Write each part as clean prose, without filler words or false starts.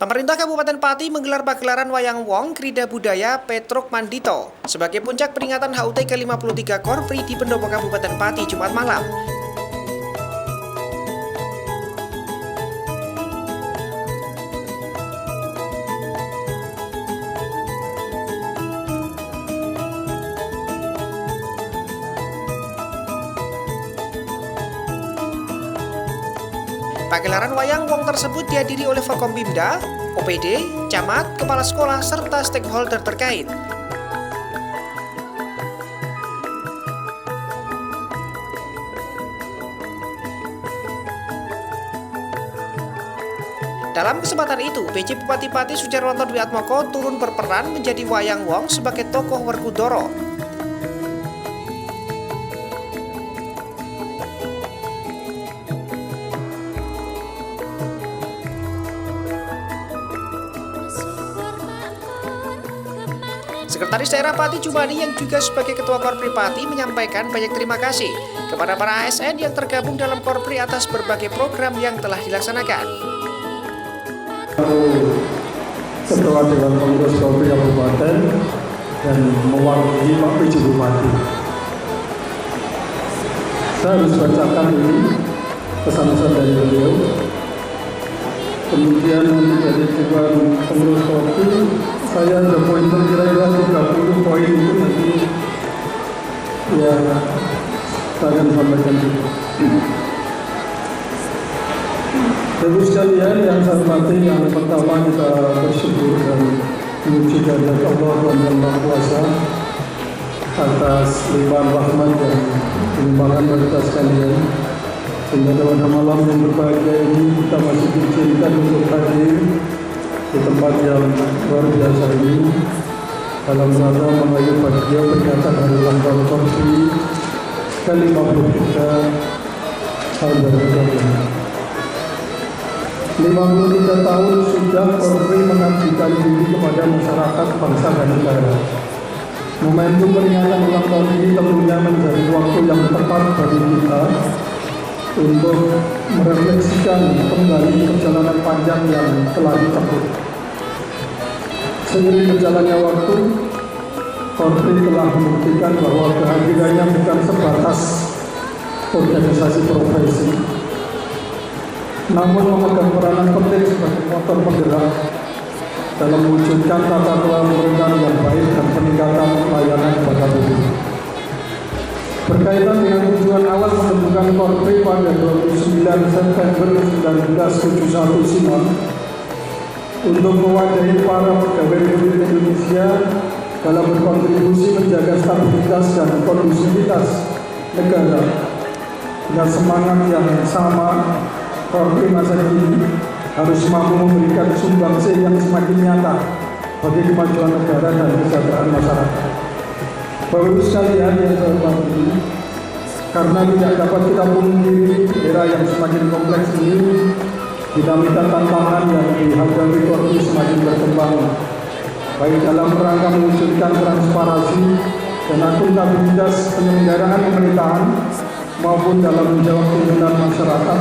Pemerintah Kabupaten Pati menggelar pagelaran Wayang Wong Krida Budaya Petruk Mandito sebagai puncak peringatan HUT ke-53 Korpri di Pendopo Kabupaten Pati Jumat malam. Pagelaran Wayang Wong tersebut dihadiri oleh Forkompimda, OPD, camat, kepala sekolah, serta stakeholder terkait. Dalam kesempatan itu, PJ Bupati Pati Sujarwanto Dwi Atmoko turun berperan menjadi Wayang Wong sebagai tokoh Werkudara. Sekretaris Daerah Pati Jumadi yang juga sebagai Ketua Korpri Pati menyampaikan banyak terima kasih kepada para ASN yang tergabung dalam Korpri atas berbagai program yang telah dilaksanakan. Ketua Dewan Pengurus Korpri Kabupaten dan mewakili Pak PJ Bupati. Saya harus bacakan ini pesan-pesan dari beliau. Kemudian dari Dewan Pengurus Korpri, saya ada poin kira-kira 30 poin itu nanti ya saya akan sampaikan dulu. Ibu sekalian yang saya hormati, yang pertama kita bersyukur dan memuji kehadirat Allah dan Maha Kuasa atas limpahan rahmat dan kelimpangan dari kita sekalian. Sehingga pada malam yang berbahagia ini kita masih diizinkan untuk hadir di tempat yang luar biasa ini dalam rangka mengayu bahagia peringatan hari ulang tahun Korpri ke-53 tahun 2020. 53 tahun sudah Korpri mengabdikan diri kepada masyarakat bangsa dan negara. Momentum peringatan ulang tahun ini tentunya menjadi waktu yang tepat bagi kita untuk merefleksikan kembali perjalanan panjang yang telah ditempuh. Seiring berjalannya waktu, Korpri telah membuktikan bahwa kehadirannya bukan sebatas organisasi profesi, namun memegang peranan penting sebagai motor penggerak dalam mewujudkan tata kelola pemerintahan yang baik dan peningkatan pelayanan kepada publik. Berkaitan dengan tujuan awal pembentukan Korpri pada 29 September 1971 silam untuk mewadahi para pegawai Republik Indonesia dalam berkontribusi menjaga stabilitas dan kondusivitas negara. Dengan semangat yang sama, Korpri masa kini harus mampu memberikan sumbangsi yang semakin nyata bagi kemajuan negara dan kesejahteraan masyarakat. Bapak Ibu sekalian yang saya hormati, karena tidak dapat kita pungkiri era yang semakin kompleks ini, dinamika tantangan yang dihadapi Korpri semakin berkembang, baik dalam rangka mewujudkan transparansi dan akuntabilitas penyelenggaraan pemerintahan maupun dalam menjawab keinginan masyarakat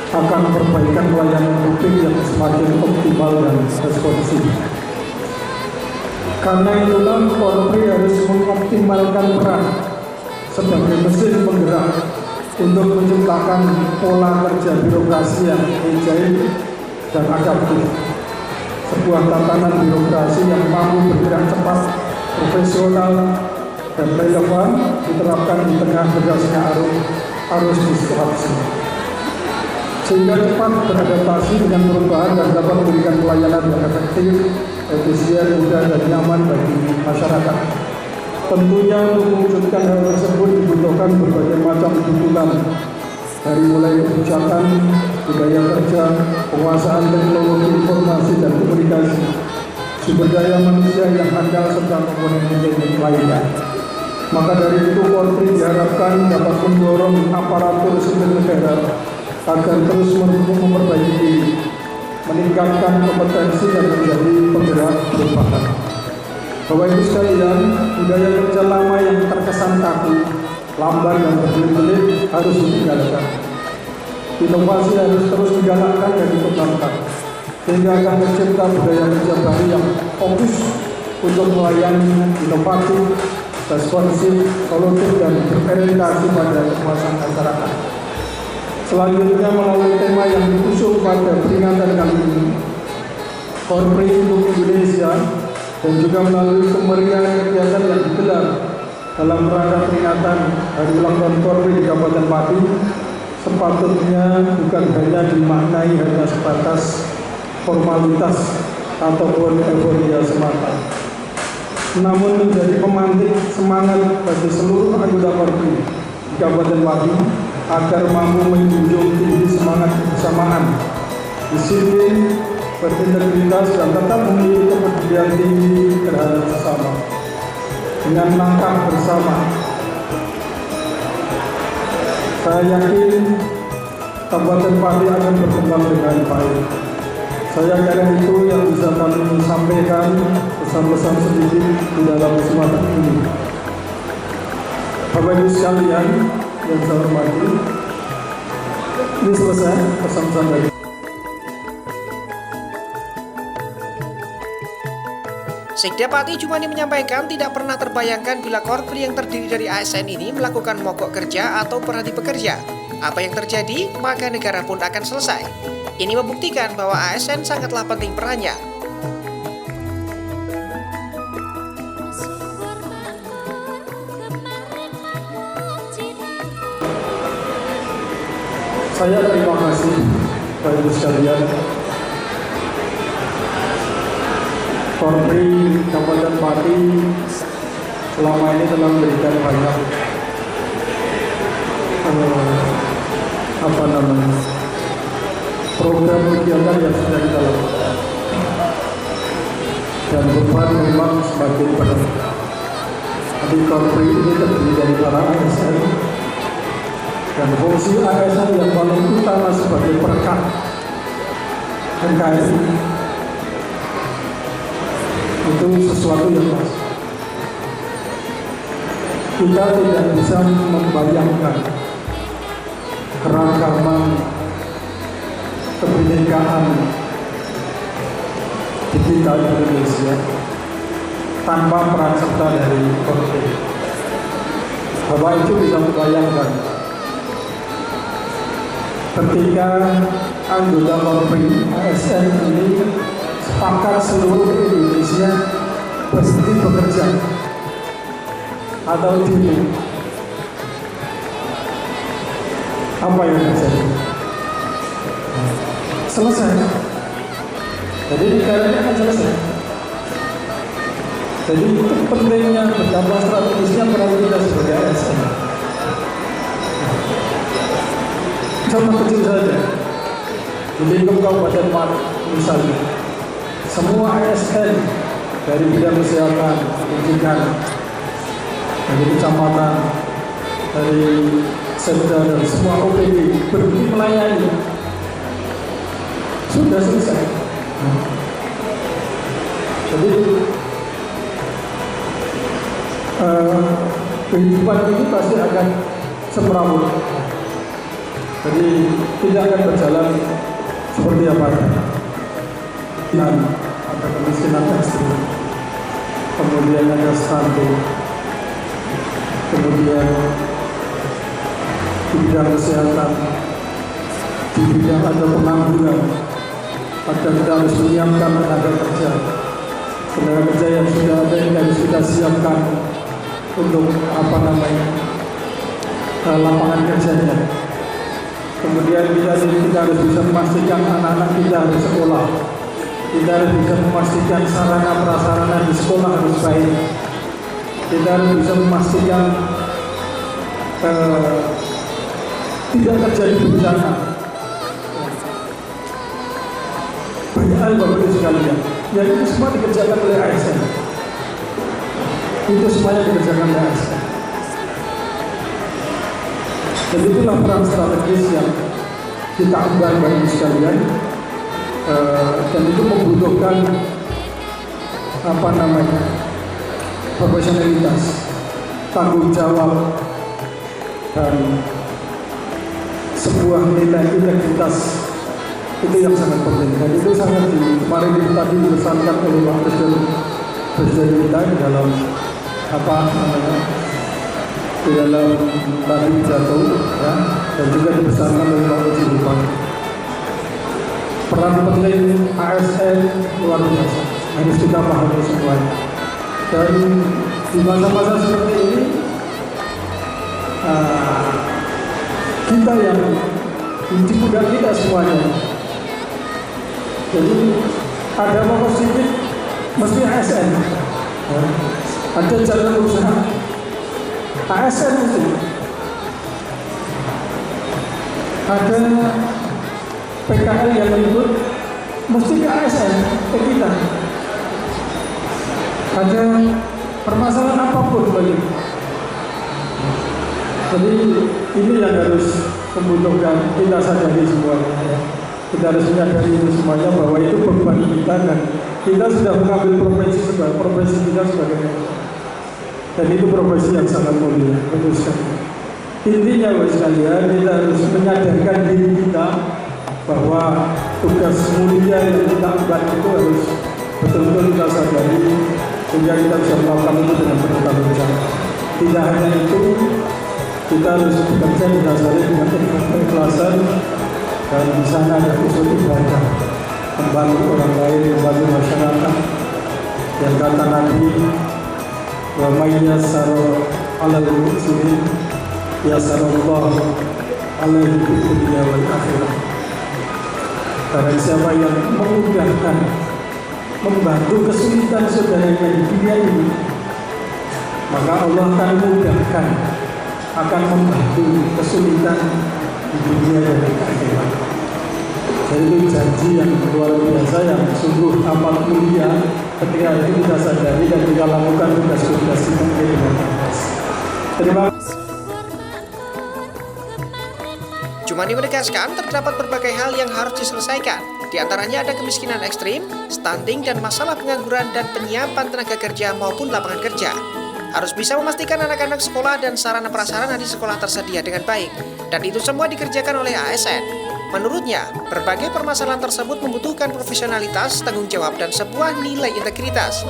akan perbaikan pelayanan publik yang semakin optimal dan responsif. Karena itulah Korpri harus mengoptimalkan peran sebagai mesin penggerak untuk menciptakan pola kerja birokrasi yang agile dan adaptif. Sebuah tatanan birokrasi yang mampu bergerak cepat, profesional, dan relevan diterapkan di tengah derasnya arus disrupsi, sehingga cepat beradaptasi dengan perubahan dan dapat memberikan pelayanan yang efektif, efisien, mudah, dan nyaman bagi masyarakat. Tentunya untuk mewujudkan hal tersebut dibutuhkan berbagai macam tuntunan, dari mulai kebijakan, budaya kerja, penguasaan teknologi informasi dan komunikasi, sumber daya manusia yang handal, serta komponen lainnya. Maka dari itu Korpri diharapkan dapat mendorong aparatur sipil negara agar terus memperbaiki diri, meningkatkan kompetensi dan menjadi penggerak perubahan. Bapak Ibu sekalian, budaya kerja lama yang terkesan kaku, lamban dan berbelit-belit harus ditinggalkan. Inovasi harus terus digalakkan dan dikembangkan, sehingga akan tercipta budaya kerja baru yang fokus untuk melayani, inovatif, responsif, solutif, dan berorientasi pada kepuasan masyarakat. Selanjutnya, melalui tema yang diusung pada peringatan kali ini, Korpri untuk Indonesia, dan juga melalui kemeriahan kegiatan yang digelar dalam rangka peringatan Hari Ulang Tahun Korpri di Kabupaten Pati, sepatutnya bukan hanya dimaknai hanya sebatas formalitas ataupun euforia semata, namun menjadi pemantik semangat bagi seluruh anggota Korpri di Kabupaten Pati agar mampu menjunjung tinggi semangat kebersamaan, disiplin, berintegritas, dan tetap memiliki kepedulian tinggi terhadap sesama. Dengan langkah bersama, saya yakin Kabupaten Pati akan berkembang dengan baik. Saya kira itu yang bisa kami sampaikan pesan-pesan sedikit di dalam kesempatan ini. Bapak Ibu sekalian yang saya hormati, ini selesai pesan-pesan dari Sekda Pati Jumani menyampaikan tidak pernah terbayangkan bila Korpri yang terdiri dari ASN ini melakukan mogok kerja atau berhenti bekerja. Apa yang terjadi, maka negara pun akan selesai. Ini membuktikan bahwa ASN sangatlah penting perannya. Saya terima kasih Bapak Ibu sekalian. Korpri Kabupaten Pati selama ini telah memberikan banyak program kegiatan yang sudah kita lakukan, dan beban memang semakin berat. Tapi Korpri ini terdiri dari para ASN, dan fungsi ASN yang paling utama sebagai perekat NKRI itu sesuatu yang pas. Kita tidak bisa membayangkan keragaman kebinekaan digital Indonesia tanpa peran serta dari Korpri. Bapak itu bisa membayangkan ketika anggota Korpri ASN ini sepakat seluruh Indonesia berhenti bekerja atau demo, apa yang terjadi? Selesai. Jadi negara ini akan selesai. Jadi itu pentingnya betapa strategisnya peran kita sebagai ASN. Contoh kecil saja, di lingkup Kabupaten Pati misalnya, semua ASN dari bidang kesehatan, pendidikan, dari kecamatan, dari Sekda, dan semua OPD berhenti melayani. Sudah selesai. Jadi kehidupan ini pasti akan semrawut. Jadi tidak akan berjalan seperti apa dan ada kemiskinan ekstrim, kemudian ada stunting, kemudian di bidang kesehatan, di bidang ada pengangguran, ada kita harus menyiapkan tenaga kerja yang sudah ada yang harus kita siapkan untuk lapangan kerjanya. Kemudian kita harus bisa memastikan anak-anak kita harus sekolah. Kita harus bisa memastikan sarana prasarana di sekolah harus baik. Kita harus bisa memastikan tidak terjadi bencana. Banyak hal Bapak Ibu sekalian, yang itu semua dikerjakan oleh ASN. Itu semuanya dikerjakan oleh ASN. Dan itulah peran strategis yang kita ambil Bapak Ibu sekalian, dan itu membutuhkan profesionalitas, tanggung jawab, dan sebuah nilai integritas Itu yang sangat penting dan itu sangat kemarin itu tadi dipesankan oleh Pak Presiden kita di dalam apa namanya di dalam tadi jatuh ya, dan juga dipesankan oleh Pak Presiden. Peran penting ASN luar biasa, harus kita pahami semuanya. Dan di masa-masa seperti ini kita yang di muda kita semuanya. Jadi ada apa sedikit mesti ASN, ya. Ada jalan usaha ASN mesti. Ada PKL yang ikut mesti ke ASN ke kita. Ada permasalahan apapun bagi. Jadi ini yang harus membutuhkan kita sadari semuanya. Ya. Kita harus menyadari ini semuanya bahwa itu beban kita dan kita sudah mengambil profesi kita sebagai manajer. Dan itu profesi yang sangat mulia. Intinya sekalian kita harus menyadarkan diri kita bahwa tugas mulia yang kita emban itu harus betul-betul kita sadari sehingga kita bisa melakukan itu dengan bertanggung jawab. Tidak hanya itu, kita harus bekerja didasari dengan keikhlasan dan di sana ada unsur ibadah, membantu orang lain, membantu masyarakat. Yang kata Nabi, wa may yassara 'alal mu'sinin yassarallahu 'alaihi fid dunya wal akhirah. Barang siapa yang memudahkan, membantu kesulitan saudaranya di dunia ini, maka Allah akan mudahkan, akan membantu kesulitan di dunia dan di akhirat. Jadi itu janji yang luar biasa yang sungguh amat mulia ketika itu kita sadari dan kita lakukan tugas-tugas ini dengan ikhlas. Terima kasih. Jumani menegaskan terdapat berbagai hal yang harus diselesaikan. Di antaranya ada kemiskinan ekstrim, stunting, dan masalah pengangguran dan penyiapan tenaga kerja maupun lapangan kerja. Harus bisa memastikan anak-anak sekolah dan sarana prasarana di sekolah tersedia dengan baik. Dan itu semua dikerjakan oleh ASN. Menurutnya, berbagai permasalahan tersebut membutuhkan profesionalitas, tanggung jawab, dan sebuah nilai integritas.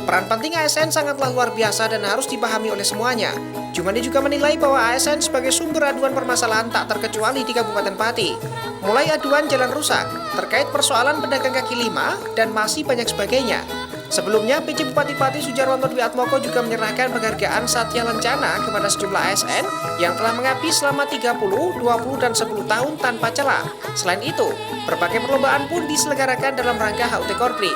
Peran penting ASN sangatlah luar biasa dan harus dipahami oleh semuanya. Jumani juga menilai bahwa ASN sebagai sumber aduan permasalahan tak terkecuali di Kabupaten Pati. Mulai aduan jalan rusak, terkait persoalan pedagang kaki lima, dan masih banyak sebagainya. Sebelumnya, PJ Bupati Pati Sujarwanto Dwi Atmoko juga menyerahkan penghargaan Satya Lencana kepada sejumlah ASN yang telah mengabdi selama 30, 20, dan 10 tahun tanpa celah. Selain itu, berbagai perlombaan pun diselenggarakan dalam rangka HUT Korpri.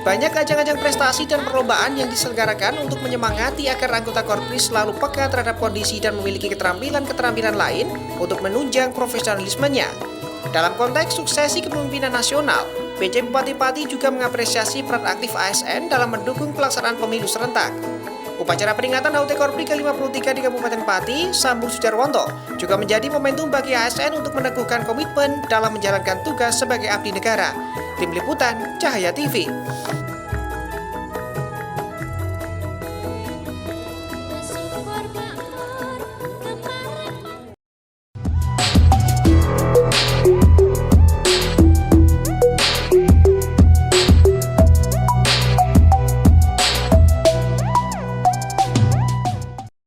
Banyak ajang-ajang prestasi dan perlombaan yang diselenggarakan untuk menyemangati agar anggota Korpri selalu peka terhadap kondisi dan memiliki keterampilan-keterampilan lain untuk menunjang profesionalismenya. Dalam konteks suksesi kepemimpinan nasional, PJ Bupati Pati juga mengapresiasi peran aktif ASN dalam mendukung pelaksanaan pemilu serentak. Upacara peringatan HUT Korpri ke-53 di Kabupaten Pati, Sambung Sujarwanto, juga menjadi momentum bagi ASN untuk meneguhkan komitmen dalam menjalankan tugas sebagai abdi negara. Tim Liputan, Cahaya TV.